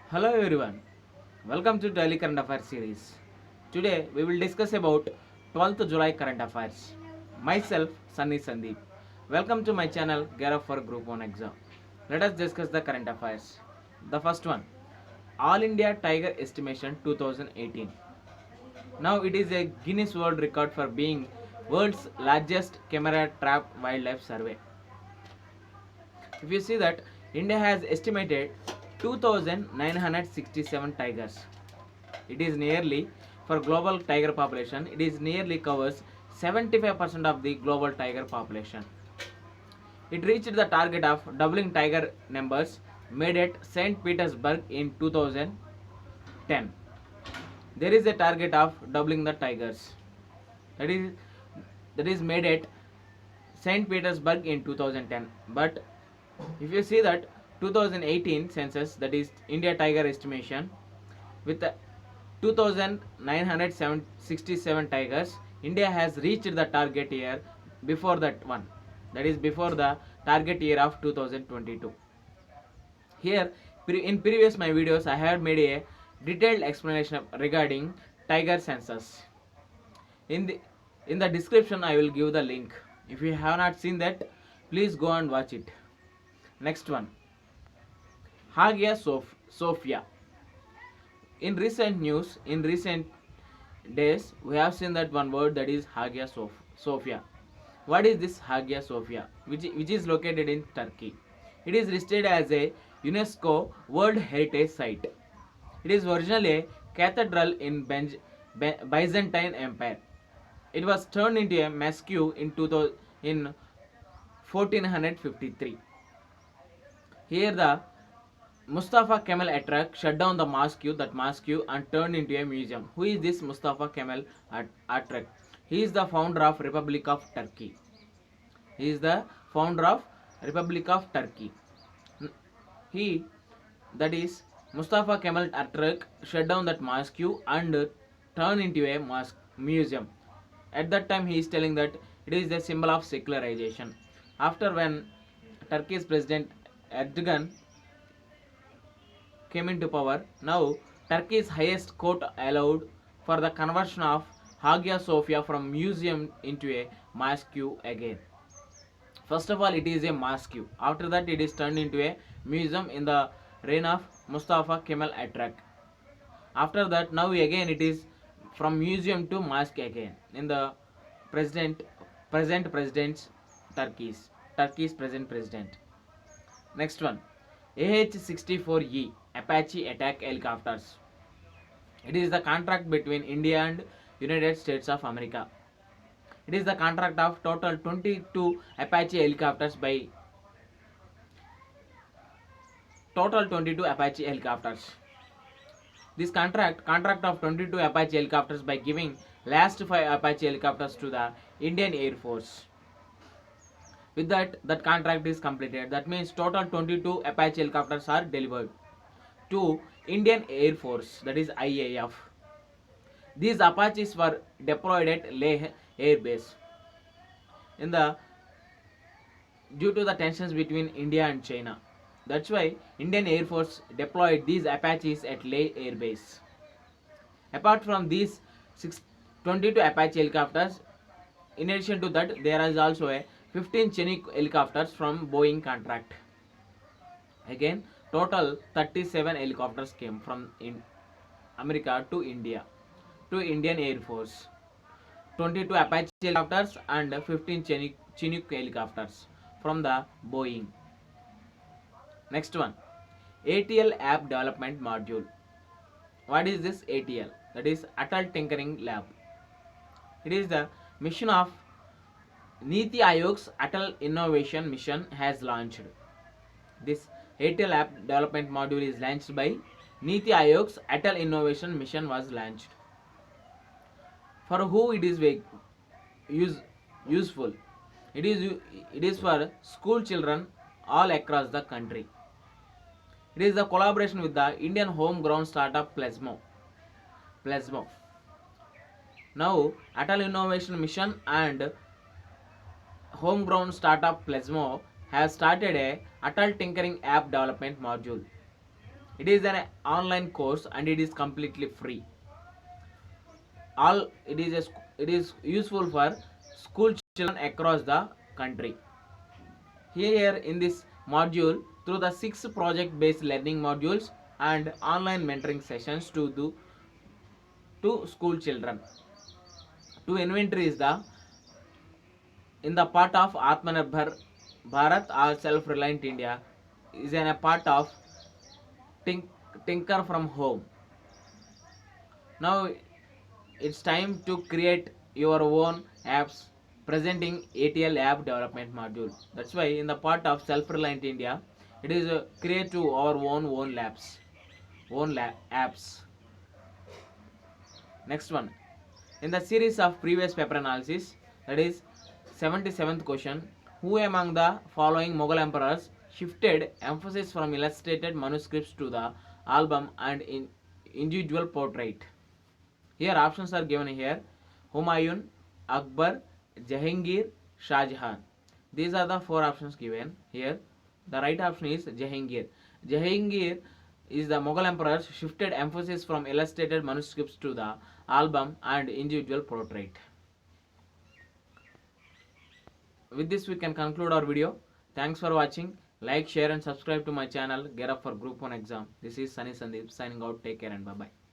Hello everyone, welcome to Daily Current Affairs series. Today we will discuss about 12th July current affairs. Myself Sunny Sandeep. Welcome to my channel Gear Up for Group 1 exam. Let us discuss the current affairs. The first one, All India Tiger Estimation 2018. Now it is a Guinness World Record for being world's largest camera trap wildlife survey. If you see that India has estimated 2967 tigers. It is nearly, for global tiger population, it is nearly covers 75% of the global tiger population. It reached the target of doubling tiger numbers made at St. Petersburg in 2010. There is a target of doubling the tigers. That is that is made at St. Petersburg in 2010. But if you see that 2018 census, that is India tiger estimation, with 2967 tigers, India has reached the target year before that one. That is before the target year of 2022. Here, in previous my videos, I have made a detailed explanation regarding tiger census. In the in the description, I will give the link. If you have not seen that, please go and watch it. Next one, Hagia Sophia. In recent days, we have seen that one word, that is Hagia Sophia. What is this Hagia Sophia, which is located in Turkey? It is listed as a UNESCO World Heritage Site. It is originally a cathedral in Byzantine Empire. It was turned into a mosque in 1453. Here the Mustafa Kemal Atatürk shut down the mosque and turned into a museum. Who is this Mustafa Kemal Atatürk? He is the founder of Republic of Turkey. He is the founder of Republic of Turkey. He, that is Mustafa Kemal Atatürk, shut down that mosque and turned into a museum. At that time, he is telling that it is a symbol of secularization. After when Turkey's president Erdogan came into power, now Turkey's highest court allowed for the conversion of Hagia Sophia from museum into a mosque again. First of all, it is a mosque. After that, it is turned into a museum in the reign of Mustafa Kemal Atatürk. After that, now again it is from museum to mosque again in the present president's Turkey's present president. Next one, AH-64E Apache attack helicopters. It is the contract between India and United States of America. It is the contract of total 22 Apache helicopters by total 22 Apache helicopters. This contract of 22 Apache helicopters by giving last 5 Apache helicopters to the Indian Air Force. With that contract is completed. That means total 22 Apache helicopters are delivered to Indian Air Force, that is IAF. These Apaches were deployed at Leh Air Base. Due to the tensions between India and China, that's why Indian Air Force deployed these Apaches at Leh Air Base. Apart from these 22 Apache helicopters, in addition to that, there is also a 15 Chinook helicopters from Boeing contract. Again, total 37 helicopters came from America to India, to Indian Air Force. 22 Apache helicopters and 15 Chinook helicopters from the Boeing. Next one, ATL App Development Module. What is this ATL? That is Atal Tinkering Lab. It is the mission of Niti Aayog's Atal Innovation Mission has launched. This ATL App Development Module is launched by Niti Aayog's Atal Innovation Mission was launched. For who it is useful? It is for school children all across the country. It is the collaboration with the Indian homegrown startup Plasmo. Now, Atal Innovation Mission and homegrown startup Plasmo has started a Atal Tinkering App Development Module. It is an online course and it is completely free. All it is useful for school children across the country. Here in this module, through the 6 project-based learning modules and online mentoring sessions to school children. To inventory is the in the part of Atmanirbhar Bharat or self-reliant India is a part of Tinker from Home. Now it's time to create your own apps presenting ATL app development module. That's why in the part of self-reliant India, it is create to our own labs, apps. Next one, in the series of previous paper analysis, that is 77th question, who among the following Mughal emperors shifted emphasis from illustrated manuscripts to the album and individual portrait? Here options are given here: Humayun, Akbar, Jahangir, Shah Jahan. These are the 4 options given here. The right option is Jahangir. Jahangir is the Mughal emperor shifted emphasis from illustrated manuscripts to the album and individual portrait. With this we can conclude our video. Thanks for watching. Like, share and subscribe to my channel. Gear up for Group 1 exam. This is Sunny Sandeep signing out. Take care and bye bye.